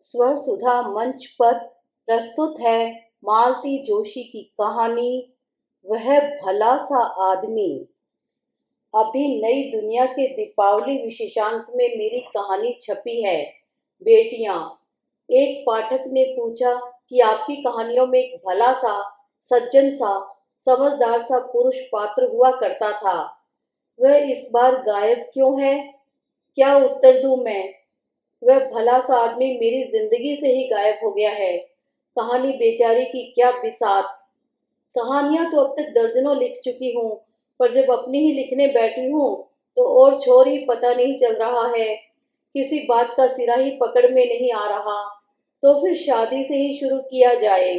स्वर सुधा मंच पर प्रस्तुत है मालती जोशी की कहानी वह भला सा आदमी। अभी नई दुनिया के दीपावली विशेषांक में मेरी कहानी छपी है। बेटियां, एक पाठक ने पूछा कि आपकी कहानियों में एक भला सा, सज्जन सा, समझदार सा पुरुष पात्र हुआ करता था। वह इस बार गायब क्यों है? क्या उत्तर दूं मैं? वह भला सा आदमी मेरी जिंदगी से ही गायब हो गया है। कहानी बेचारी की क्या बिसात। कहानियां तो अब तक दर्जनों लिख चुकी हूँ, पर जब अपनी ही लिखने बैठी हूँ तो और छोर ही पता नहीं चल रहा है। किसी बात का सिरा ही पकड़ में नहीं आ रहा। तो फिर शादी से ही शुरू किया जाए।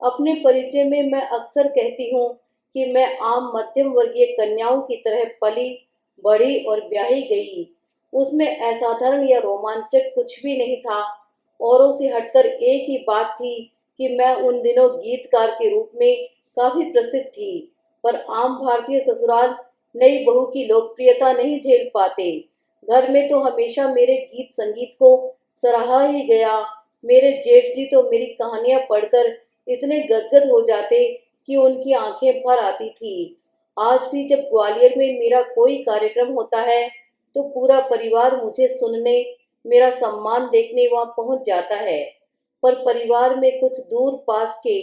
अपने परिचय में मैं अक्सर कहती हूँ कि मैं आम मध्यम वर्गीय कन्याओं की तरह पली बढ़ी और ब्याही गई। उसमें असाधारण या रोमांचक कुछ भी नहीं था। औरों से हटकर एक ही बात थी कि मैं उन दिनों गीतकार के रूप में काफी प्रसिद्ध थी, पर आम भारतीय ससुराल नई बहू की लोकप्रियता नहीं झेल पाते। घर में तो हमेशा मेरे गीत संगीत को सराहा ही गया। मेरे जेठ जी तो मेरी कहानियां पढ़कर इतने गदगद हो जाते कि उनकी आंखें भर आती थी। आज भी जब ग्वालियर में मेरा कोई कार्यक्रम होता है तो पूरा परिवार मुझे सुनने, मेरा सम्मान देखने वहां पहुंच जाता है। पर परिवार में कुछ दूर पास के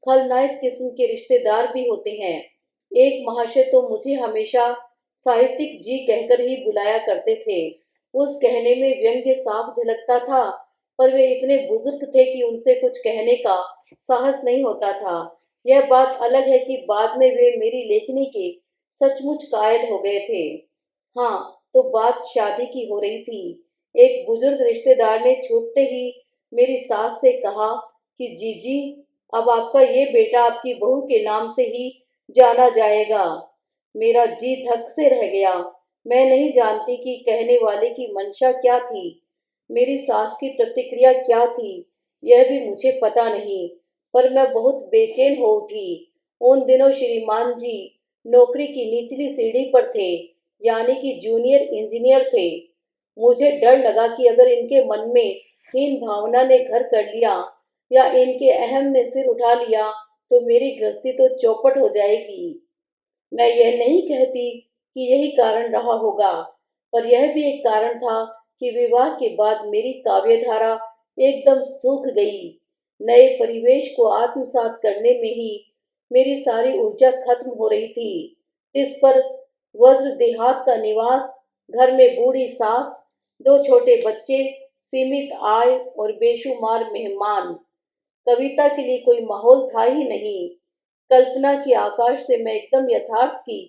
खलनायक किस्म के रिश्तेदार भी होते हैं। एक महाशय तो मुझे हमेशा साहित्यिक जी कहकर ही बुलाया करते थे। उस कहने में व्यंग्य साफ झलकता था, पर वे इतने बुजुर्ग थे कि उनसे कुछ कहने का साहस नहीं होता था। यह बात अलग है कि बाद में वे मेरी लेखनी के सचमुच कायल हो गए थे। हाँ, तो बात शादी की हो रही थी। एक बुजुर्ग रिश्तेदार ने छूटते ही मेरी सास से कहा कि जीजी, अब आपका ये बेटा आपकी बहू के नाम से ही जाना जाएगा। मेरा जी धक से रह गया। मैं नहीं जानती कि कहने वाले की मंशा क्या थी। मेरी सास की प्रतिक्रिया क्या थी, यह भी मुझे पता नहीं, पर मैं बहुत बेचैन हो उठी। उन दिनों श्रीमान जी नौकरी की निचली सीढ़ी पर थे, यानी कि जूनियर इंजीनियर थे। मुझे डर लगा कि अगर इनके मन में हीन भावना ने घर कर लिया या इनके अहम ने सिर उठा लिया तो मेरी गृहस्थी तो चौपट हो जाएगी। मैं यह नहीं कहती कि यही कारण रहा होगा, पर यह भी एक कारण था कि विवाह के बाद मेरी काव्यधारा एकदम सूख गई। नए परिवेश को आत्मसात करने में ही मेरी सारी ऊर्जा खत्म हो रही थी। इस पर वज्र देहात का निवास, घर में बूढ़ी सास, दो छोटे बच्चे, सीमित आय और बेशुमार मेहमान। कविता के लिए कोई माहौल था ही नहीं। कल्पना के आकाश से मैं एकदम यथार्थ की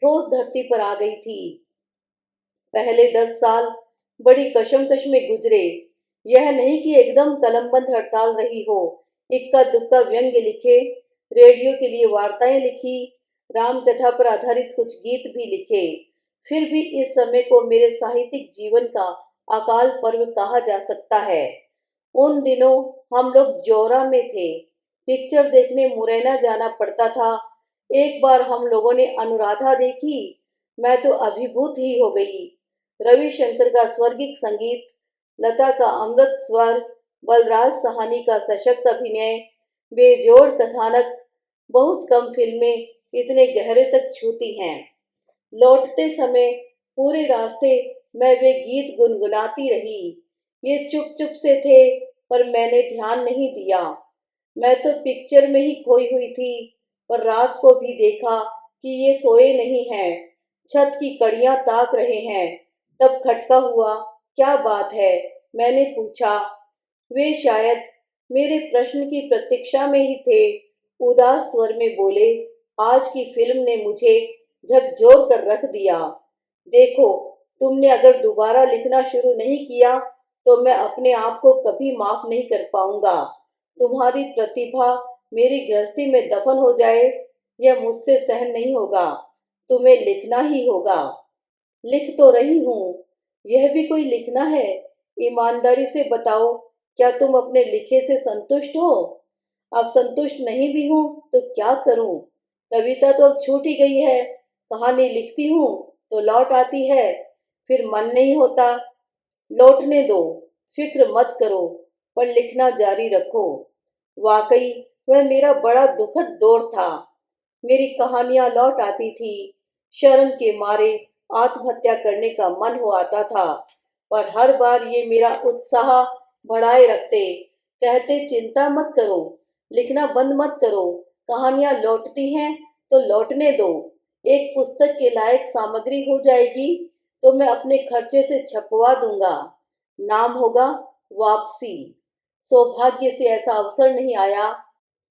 ठोस धरती पर आ गई थी। पहले 10 साल बड़ी कशमकश में गुजरे। यह नहीं कि एकदम कलमबंद हड़ताल रही हो। इक्का दुक्का व्यंग्य लिखे, रेडियो के लिए वार्ताएं लिखी, राम कथा पर आधारित कुछ गीत भी लिखे। फिर भी इस समय को मेरे साहित्यिक जीवन का अकाल पर्व कहा जा सकता है। उन दिनों हम लोग जौरा में थे। पिक्चर देखने मुरैना जाना पड़ता था। एक बार हम लोगों ने अनुराधा देखी। मैं तो अभिभूत ही हो गई। रविशंकर का स्वर्गिक संगीत, लता का अमृत स्वर, बलराज साहनी का सशक्त अभिनय, बेजोड़ कथानक। बहुत कम फिल्में इतने गहरे तक छूती हैं। लौटते समय पूरे रास्ते मैं वे गीत गुनगुनाती रही। ये चुप चुप से थे, पर मैंने ध्यान नहीं दिया। मैं तो पिक्चर में ही खोई हुई थी। पर रात को भी देखा कि ये सोए नहीं हैं। छत की कड़ियां ताक रहे हैं। तब खटका हुआ। क्या बात है? मैंने पूछा। वे शायद मेरे प्रश्न की प्रतीक्षा में ही थे। उदास स्वर में बोले, आज की फिल्म ने मुझे झकझोर कर रख दिया। देखो, तुमने अगर दोबारा लिखना शुरू नहीं किया तो मैं अपने आप को कभी माफ नहीं कर पाऊंगा। तुम्हारी प्रतिभा मेरी गृहस्थी में दफन हो जाए, यह मुझसे सहन नहीं होगा। तुम्हें लिखना ही होगा। लिख तो रही हूँ। यह भी कोई लिखना है? ईमानदारी से बताओ, क्या तुम अपने लिखे से संतुष्ट हो? अब संतुष्ट नहीं भी हूँ तो क्या करूँ? कविता तो अब छूट ही गई है। कहानी लिखती हूँ तो लौट आती है, फिर मन नहीं होता। लौटने दो, फिक्र मत करो। पर लिखना जारी रखो। वाकई वह मेरा बड़ा दुखद दौर था। मेरी कहानियां लौट आती थी। शर्म के मारे आत्महत्या करने का मन हो आता था, पर हर बार ये मेरा उत्साह बढ़ाए रखते। कहते चिंता मत करो, लिखना बंद मत करो, कहानियां लौटती हैं तो लौटने दो। एक पुस्तक के लायक सामग्री हो जाएगी तो मैं अपने खर्चे से छपवा दूंगा। नाम होगा वापसी। सौभाग्य से ऐसा अवसर नहीं आया।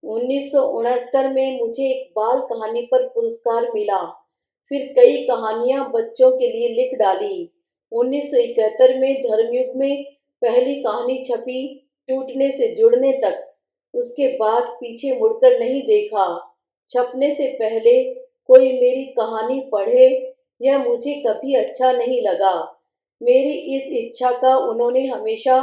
1969 में मुझे एक बाल कहानी पर पुरस्कार मिला। फिर कई कहानियां बच्चों के लिए लिख डाली। 1971 में धर्मयुग में पहली कहानी छपी, टूटने से जुड़ने तक। उसके बाद पीछे मुड़कर नहीं देखा। छपने से पहले कोई मेरी कहानी पढ़े, यह मुझे कभी अच्छा नहीं लगा। मेरी इस इच्छा का उन्होंने हमेशा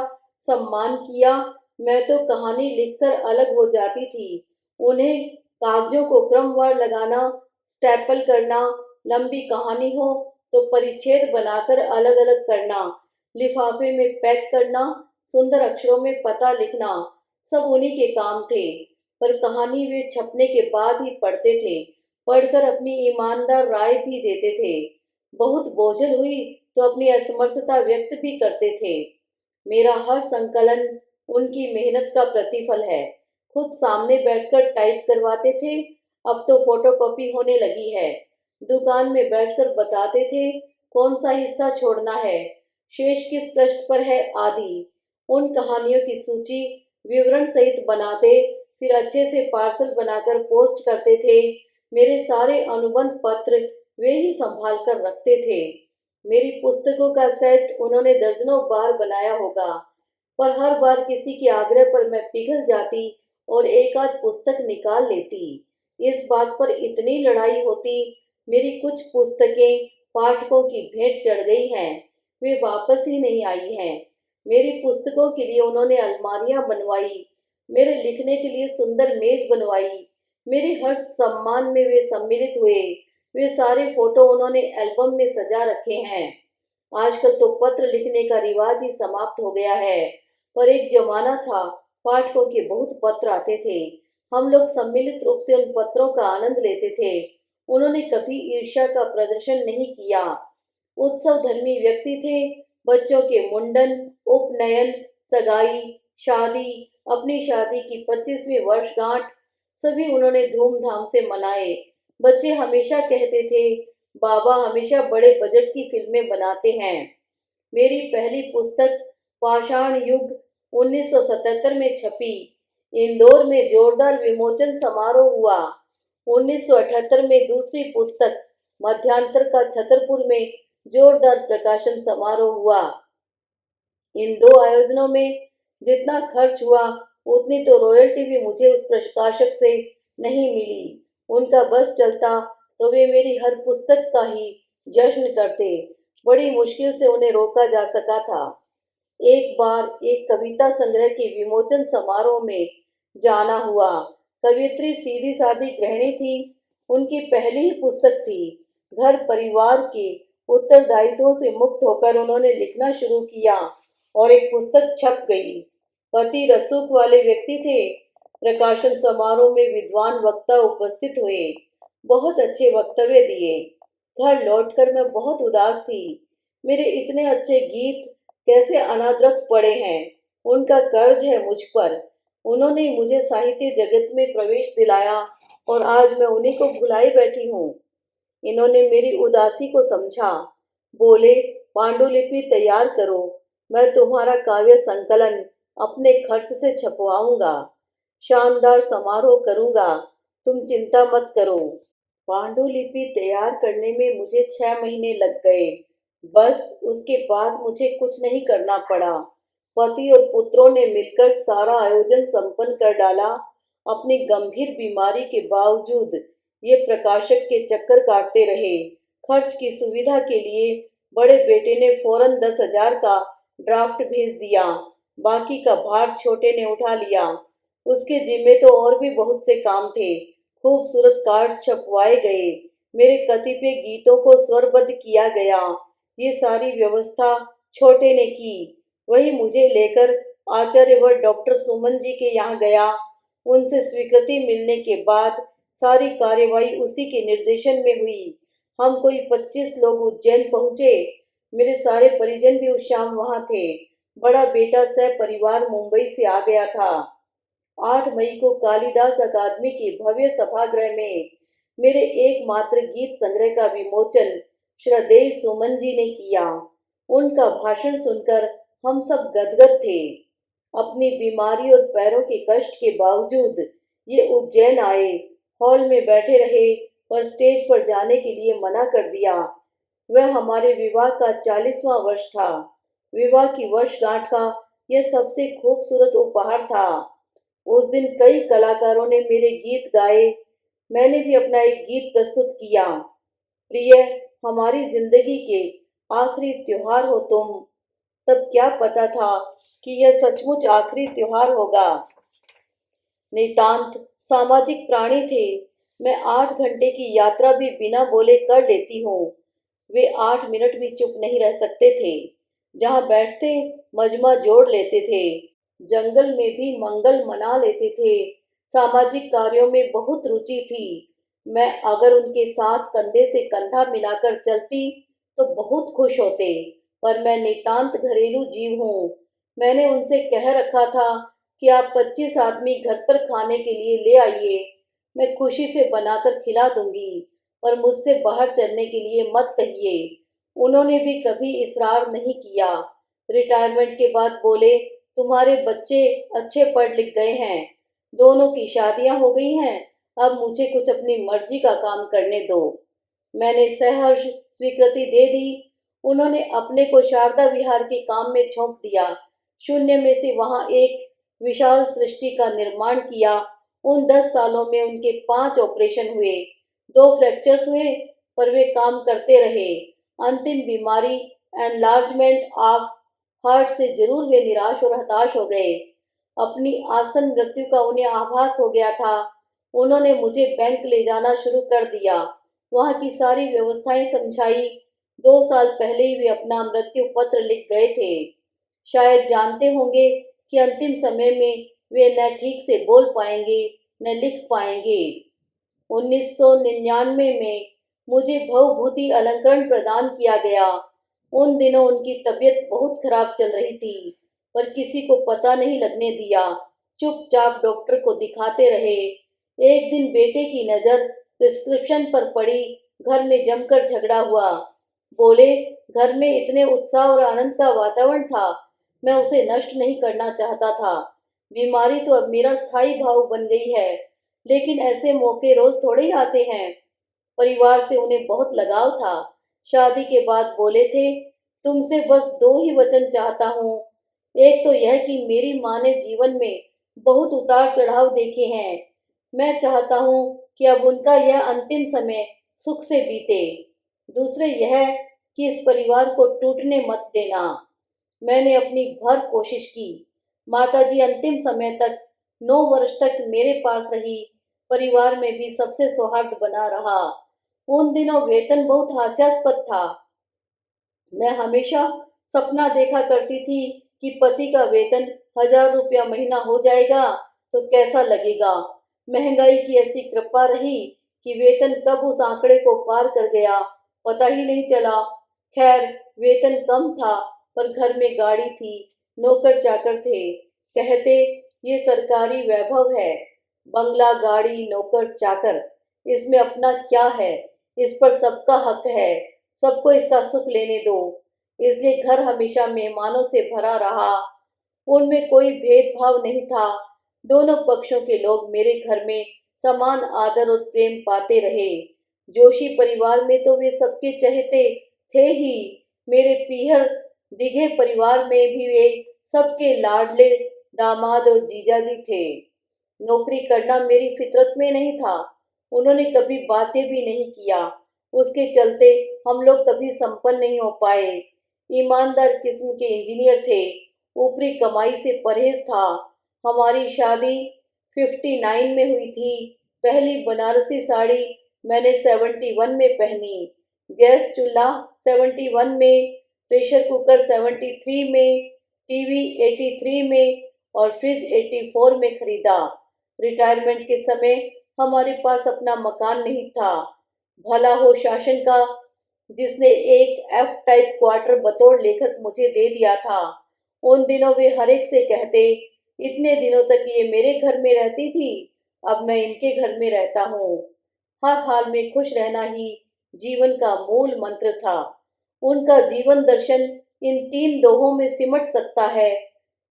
सम्मान किया। मैं तो कहानी लिखकर अलग हो जाती थी। उन्हें कागजों को क्रमवार लगाना, स्टेपल करना, लंबी कहानी हो तो परिच्छेद बनाकर अलग अलग करना, लिफाफे में पैक करना, सुंदर अक्षरों में पता लिखना, सब उन्हीं के काम थे। पर कहानी वे छपने के बाद ही पढ़ते थे। पढ़कर अपनी ईमानदार राय भी देते थे। बहुत बोझल हुई तो अपनी असमर्थता व्यक्त भी करते थे। मेरा हर संकलन उनकी मेहनत का प्रतिफल है। खुद सामने बैठकर टाइप करवाते थे, अब तो फोटोकॉपी होने लगी है। दुकान में बैठकर बताते थे कौन सा हिस्सा छोड़ना है, शेष किस पृष्ठ पर है आदि। उन कहानियों की सूची विवरण सहित बनाते, फिर अच्छे से पार्सल बनाकर पोस्ट करते थे। मेरे सारे अनुबंध पत्र वे ही संभाल कर रखते थे। मेरी पुस्तकों का सेट उन्होंने दर्जनों बार बनाया होगा, पर हर बार किसी के आग्रह पर मैं पिघल जाती और एक आध पुस्तक निकाल लेती। इस बात पर इतनी लड़ाई होती। मेरी कुछ पुस्तकें पाठकों की भेंट चढ़ गई हैं, वे वापस ही नहीं आई हैं। मेरी पुस्तकों के लिए उन्होंने अलमारियां बनवाई, मेरे लिखने के लिए सुंदर मेज बनवाई। मेरे हर सम्मान में वे सम्मिलित हुए। वे सारे फोटो उन्होंने एल्बम में सजा रखे हैं। आजकल तो पत्र लिखने का रिवाज ही समाप्त हो गया है, पर एक जमाना था, पाठकों के बहुत पत्र आते थे। हम लोग सम्मिलित रूप से उन पत्रों का आनंद लेते थे। उन्होंने कभी ईर्ष्या का प्रदर्शन नहीं किया। उत्सव धर्मी व्यक्ति थे। बच्चों के मुंडन, उपनयन, सगाई, शादी, अपनी शादी की 25वीं वर्षगांठ सभी उन्होंने धूमधाम से मनाए। बच्चे हमेशा कहते थे, बाबा हमेशा बड़े बजट की फिल्में बनाते हैं। मेरी पहली पुस्तक पाषाण युग 1977 में छपी। इंदौर में जोरदार विमोचन समारोह हुआ। 1978 में दूसरी पुस्तक मध्यांतर का छतरपुर में जोरदार प्रकाशन समारोह हुआ। इन दो आयोजनों में जितना खर्च हुआ उतनी तो रॉयल्टी भी मुझे उस प्रकाशक से नहीं मिली। उनका बस चलता तो वे मेरी हर पुस्तक का ही जश्न करते। बड़ी मुश्किल से उन्हें रोका जा सका था। एक बार एक कविता संग्रह के विमोचन समारोह में जाना हुआ। कवियत्री सीधी सादी गृहिणी थी। उनकी पहली ही पुस्तक थी। घर परिवार के उत्तरदायित्वों से मुक्त होकर उन्होंने लिखना शुरू किया और एक पुस्तक छप गई। पति रसूख वाले व्यक्ति थे। प्रकाशन समारोह में विद्वान वक्ता उपस्थित हुए, बहुत अच्छे वक्तव्य दिए। घर लौटकर मैं बहुत उदास थी। मेरे इतने अच्छे गीत कैसे अनादरत पड़े हैं। उनका कर्ज है मुझ पर। उन्होंने मुझे साहित्य जगत में प्रवेश दिलाया और आज मैं उन्हीं को भुलाई बैठी हूँ। इन्होंने मेरी उदासी को समझा। बोले, पांडुलिपि तैयार करो, मैं तुम्हारा काव्य संकलन अपने खर्च से छपवाऊंगा। शानदार समारोह करूंगा, तुम चिंता मत करो। पांडुलिपि तैयार करने में मुझे 6 महीने लग गए। बस उसके बाद मुझे कुछ नहीं करना पड़ा। पति और पुत्रों ने मिलकर सारा आयोजन संपन्न कर डाला। अपनी गंभीर बीमारी के बावजूद ये प्रकाशक के चक्कर काटते रहे। खर्च की सुविधा के लिए बड़े बेटे ने फौरन 10,000 का ड्राफ्ट भेज दिया। बाकी का भार छोटे ने उठा लिया। उसके जिम्मे तो और भी बहुत से काम थे। खूबसूरत कार्ड छपवाए गए। मेरे कतिपय गीतों को स्वरबद्ध किया गया। ये सारी व्यवस्था छोटे ने की। वही मुझे लेकर आचार्यवर डॉक्टर सुमन जी के यहाँ गया। उनसे स्वीकृति मिलने के बाद सारी कार्यवाही उसी के निर्देशन में हुई। हम कोई 25 लोग उज्जैन पहुँचे। मेरे सारे परिजन भी उस शाम वहाँ थे। बड़ा बेटा सह परिवार मुंबई से आ गया था। 8 मई को कालिदास अकादमी के भव्य सभागृह में मेरे एकमात्र गीत संग्रह का विमोचन श्रद्धेय सुमन जी ने किया। उनका भाषण सुनकर हम सब गदगद थे। अपनी बीमारी और पैरों के कष्ट के बावजूद ये उज्जैन आए। हॉल में बैठे रहे पर स्टेज पर जाने के लिए मना कर दिया। वह हमारे विवाह का 40वां वर्ष था। विवाह की वर्षगांठ का यह सबसे खूबसूरत उपहार था। उस दिन कई कलाकारों ने मेरे गीत गाए। मैंने भी अपना एक गीत प्रस्तुत किया। प्रिय, हमारी जिंदगी के आखिरी त्योहार हो तुम। तब क्या पता था कि यह सचमुच आखिरी त्योहार होगा। नितांत सामाजिक प्राणी थे। मैं 8 घंटे की यात्रा भी बिना बोले कर लेती हूँ। वे 8 मिनट भी चुप नहीं रह सकते थे। जहाँ बैठते मजमा जोड़ लेते थे। जंगल में भी मंगल मना लेते थे। सामाजिक कार्यों में बहुत रुचि थी। मैं अगर उनके साथ कंधे से कंधा मिलाकर चलती तो बहुत खुश होते। पर मैं नितांत घरेलू जीव हूँ। मैंने उनसे कह रखा था कि आप 25 आदमी घर पर खाने के लिए ले आइए। मैं खुशी से बनाकर खिला दूंगी, पर मुझसे बाहर चलने के लिए मत कहिए। उन्होंने भी कभी इसरार नहीं किया। रिटायरमेंट के बाद बोले, तुम्हारे बच्चे अच्छे पढ़ लिख गए हैं, दोनों की शादियां हो गई हैं, अब मुझे कुछ अपनी मर्जी का काम करने दो। मैंने सहर्ष स्वीकृति दे दी। उन्होंने अपने को शारदा विहार के काम में झोंक दिया। शून्य में से वहां एक विशाल सृष्टि का निर्माण किया। उन 10 सालों में उनके 5 ऑपरेशन हुए, 2 फ्रैक्चर्स हुए, पर वे काम करते रहे। अंतिम बीमारी एनलार्जमेंट ऑफ हार्ट से जरूर वे निराश और हताश हो गए। अपनी आसन मृत्यु का उन्हें आभास हो गया था। उन्होंने मुझे बैंक ले जाना शुरू कर दिया। वहाँ की सारी व्यवस्थाएं समझाई। 2 साल पहले ही वे अपना मृत्यु पत्र लिख गए थे। शायद जानते होंगे कि अंतिम समय में वे न ठीक से बोल पाएंगे न लिख पाएंगे। 1999 में मुझे भवभूति अलंकरण प्रदान किया गया। उन दिनों उनकी तबीयत बहुत खराब चल रही थी, पर किसी को पता नहीं लगने दिया। चुपचाप डॉक्टर को दिखाते रहे। एक दिन बेटे की नज़र प्रिस्क्रिप्शन पर पड़ी। घर में जमकर झगड़ा हुआ। बोले, घर में इतने उत्साह और आनंद का वातावरण था, मैं उसे नष्ट नहीं करना चाहता था। बीमारी तो अब मेरा स्थायी भाव बन गई है, लेकिन ऐसे मौके रोज थोड़े ही आते हैं। परिवार से उन्हें बहुत लगाव था। शादी के बाद बोले थे, तुमसे बस 2 ही वचन चाहता हूँ। एक तो यह कि मेरी माँ ने जीवन में बहुत उतार चढ़ाव देखे हैं। मैं चाहता हूँ कि अब उनका यह अंतिम समय सुख से बीते। दूसरे यह कि इस परिवार को टूटने मत देना। मैंने अपनी भर कोशिश की। माताजी अंतिम समय तक 9 वर्ष तक मेरे पास रही। परिवार में भी सबसे सौहार्द बना रहा। उन दिनों वेतन बहुत हास्यास्पद था। मैं हमेशा सपना देखा करती थी कि पति का वेतन 1000 रुपया महीना हो जाएगा तो कैसा लगेगा। महंगाई की ऐसी कृपा रही कि वेतन कब उस आंकड़े को पार कर गया पता ही नहीं चला। खैर, वेतन कम था, पर घर में गाड़ी थी, नौकर चाकर थे। कहते, ये सरकारी वैभव है। बंगला, गाड़ी, नौकर चाकर, इसमें अपना क्या है। इस पर सबका हक है। सबको इसका सुख लेने दो। इसलिए घर हमेशा मेहमानों से भरा रहा। उनमें कोई भेदभाव नहीं था। दोनों पक्षों के लोग मेरे घर में समान आदर और प्रेम पाते रहे। जोशी परिवार में तो वे सबके चहेते थे ही। मेरे पीहर दिघे परिवार में भी वे सबके लाडले दामाद और जीजाजी थे। नौकरी करना मेरी फितरत में नहीं था। उन्होंने कभी बातें भी नहीं किया। उसके चलते हम लोग कभी संपन्न नहीं हो पाए। ईमानदार किस्म के इंजीनियर थे। ऊपरी कमाई से परहेज था। हमारी शादी 59 में हुई थी। पहली बनारसी साड़ी मैंने 71 में पहनी। गैस चूल्हा 71 में, प्रेशर कुकर 73 में, टीवी 83 में और फ्रिज 84 में खरीदा। रिटायरमेंट के समय हमारे पास अपना मकान नहीं था। भला हो शासन का, जिसने एक एफ टाइप क्वार्टर बतौर लेखक मुझे दे दिया था। उन दिनों वे हर एक से कहते, इतने दिनों तक ये मेरे घर में रहती थी, अब मैं इनके घर में रहता हूँ। हर हाल में खुश रहना ही जीवन का मूल मंत्र था। उनका जीवन दर्शन इन तीन दोहों में सिमट सकता है।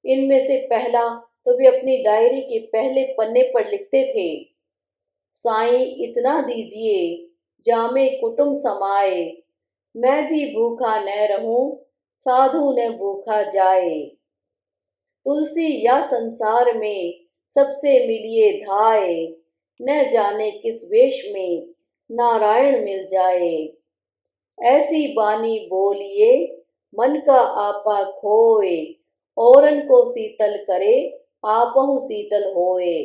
इनमें से पहला तो वे अपनी डायरी के पहले पन्ने पर लिखते थे, साईं इतना दीजिए जामे कुटुम समाए, मैं भी भूखा न रहूं साधु न भूखा जाए। तुलसी या संसार में सबसे मिलिए धाए, न जाने किस वेश में नारायण मिल जाए। ऐसी बानी बोलिए मन का आपा खोए, औरन को शीतल करे आपहु शीतल होए।